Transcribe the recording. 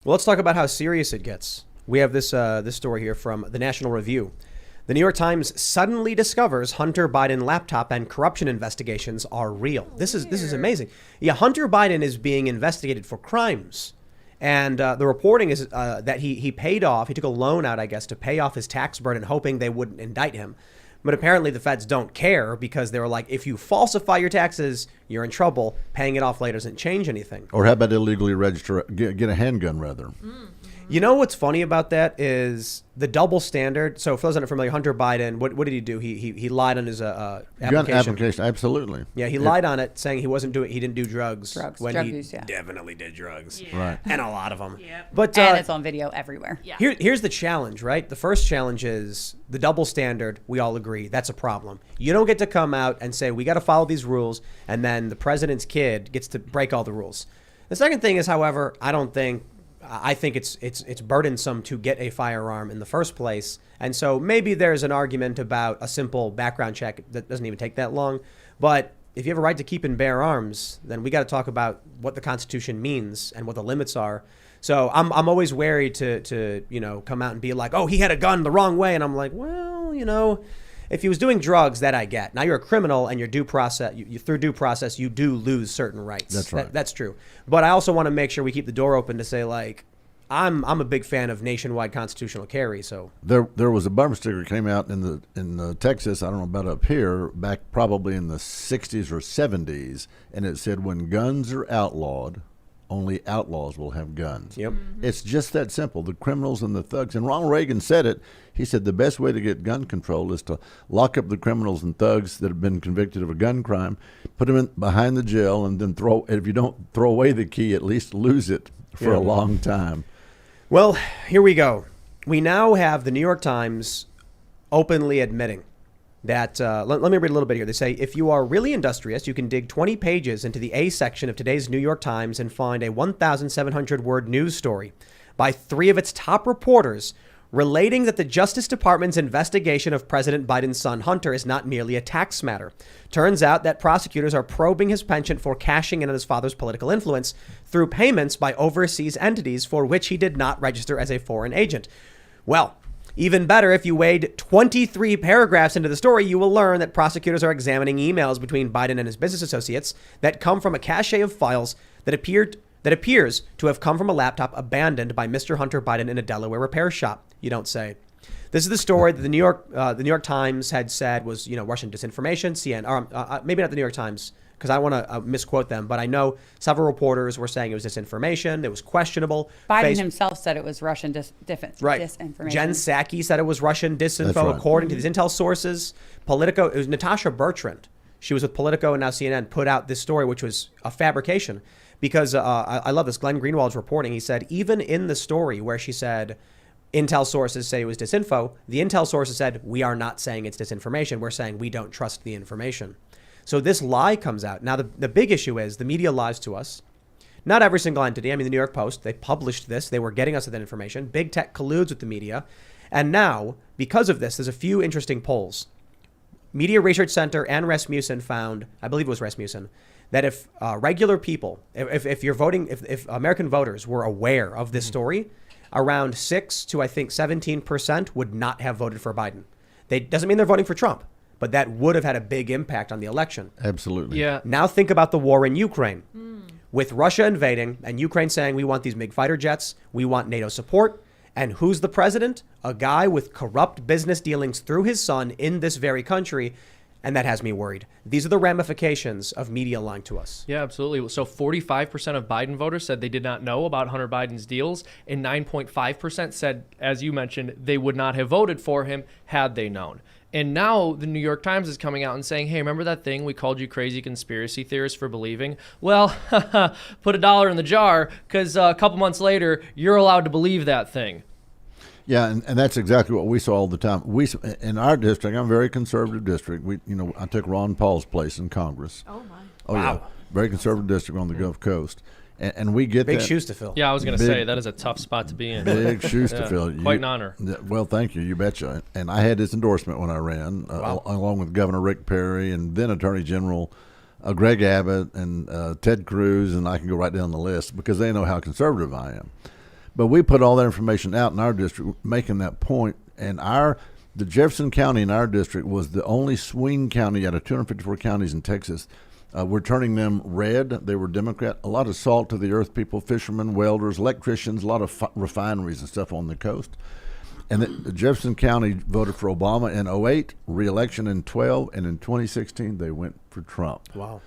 Well, let's talk about how serious it gets. We have this story here from the National Review. The New York Times suddenly discovers Hunter Biden laptop and corruption investigations are real. This is amazing. Yeah, Hunter Biden is being investigated for crimes. And the reporting is that he paid off, he took a loan out, I guess, to pay off his tax burden, hoping they wouldn't indict him. But apparently the feds don't care because they were like, if you falsify your taxes, you're in trouble. Paying it off later doesn't change anything. Or how about illegally register, get a handgun rather? You know what's funny about that is the double standard. So for those not familiar, Hunter Biden, what did he do? He lied on his application. Gun application, absolutely. Yeah, he lied on it, saying he didn't do drugs. When drug he use, yeah. definitely did drugs. Yeah. Right. And a lot of them. Yep. But and it's on video everywhere. Yeah. Here's the challenge, right? The first challenge is the double standard. We all agree that's a problem. You don't get to come out and say, we got to follow these rules, and then the president's kid gets to break all the rules. The second thing is, however, I think it's burdensome to get a firearm in the first place. And so maybe there's an argument about a simple background check that doesn't even take that long. But if you have a right to keep and bear arms, then we got to talk about what the Constitution means and what the limits are. So I'm always wary to come out and be like, oh, he had a gun the wrong way. And I'm like, well, if he was doing drugs, that I get. Now you're a criminal, and your due process, through due process, you do lose certain rights. That's right. That's true. But I also want to make sure we keep the door open to say, like, I'm a big fan of nationwide constitutional carry. So there was a bumper sticker came out in Texas. I don't know about up here, back probably in the 60s or 70s, and it said, when guns are outlawed, only outlaws will have guns. Yep. It's just that simple. The criminals and the thugs. And Ronald Reagan said it. He said the best way to get gun control is to lock up the criminals and thugs that have been convicted of a gun crime, put them behind the jail, and then if you don't throw away the key, at least lose it for a long time. Well, here we go. We now have the New York Times openly admitting that, let me read a little bit here. They say, if you are really industrious, you can dig 20 pages into the A section of today's New York Times and find a 1,700-word news story by 3 of its top reporters relating that the Justice Department's investigation of President Biden's son Hunter is not merely a tax matter. Turns out that prosecutors are probing his penchant for cashing in on his father's political influence through payments by overseas entities for which he did not register as a foreign agent. Well, even better, if you wade 23 paragraphs into the story, you will learn that prosecutors are examining emails between Biden and his business associates that come from a cache of files that appears to have come from a laptop abandoned by Mr. Hunter Biden in a Delaware repair shop. You don't say. This is the story that the New York Times had said was, Russian disinformation. Maybe not the New York Times, because I want to misquote them, but I know several reporters were saying it was disinformation. It was questionable. Biden himself said it was Russian disinformation. Jen Psaki said it was Russian disinfo, Right. according to these intel sources. Politico, it was Natasha Bertrand. She was with Politico and now CNN, put out this story, which was a fabrication. Because I love this. Glenn Greenwald's reporting. He said, even in the story where she said, intel sources say it was disinfo, the intel sources said, we are not saying it's disinformation. We're saying we don't trust the information. So this lie comes out. Now, the big issue is the media lies to us. Not every single entity. I mean, the New York Post, they published this. They were getting us that information. Big tech colludes with the media. And now, because of this, there's a few interesting polls. Media Research Center and Rasmussen found, I believe it was Rasmussen, that if regular people, if you're voting, if American voters were aware of this story, around 6 to I think 17% would not have voted for Biden. Doesn't mean they're voting for Trump, but that would have had a big impact on the election. Absolutely. Yeah. Now think about the war in Ukraine. With Russia invading and Ukraine saying we want these MiG fighter jets, we want NATO support. And who's the president? A guy with corrupt business dealings through his son in this very country. And that has me worried. These are the ramifications of media lying to us. Yeah, absolutely. So 45% of Biden voters said they did not know about Hunter Biden's deals, and 9.5% said, as you mentioned, they would not have voted for him had they known. And now the New York Times is coming out and saying, hey, remember that thing we called you crazy conspiracy theorists for believing? Well, put $1 in the jar, because a couple months later, you're allowed to believe that thing. Yeah, and that's exactly what we saw all the time. We in our district, I'm a very conservative district. I took Ron Paul's place in Congress. Oh, my. Oh, wow. Yeah. Very conservative district on the Gulf Coast. And we get Big that. shoes to fill. Yeah, I was going to say, that is a tough spot to be in. Big shoes to fill. Quite an honor. Well, thank you. You betcha. And I had his endorsement when I ran, along with Governor Rick Perry and then Attorney General Greg Abbott and Ted Cruz, and I can go right down the list because they know how conservative I am. But we put all that information out in our district, making that point, and the Jefferson County in our district was the only swing county out of 254 counties in Texas. We're turning them red. They were Democrat. A lot of salt to the earth people, fishermen, welders, electricians, a lot of refineries and stuff on the coast. And the Jefferson County voted for Obama in 2008, re-election in 2012, and in 2016 they went for Trump. Wow.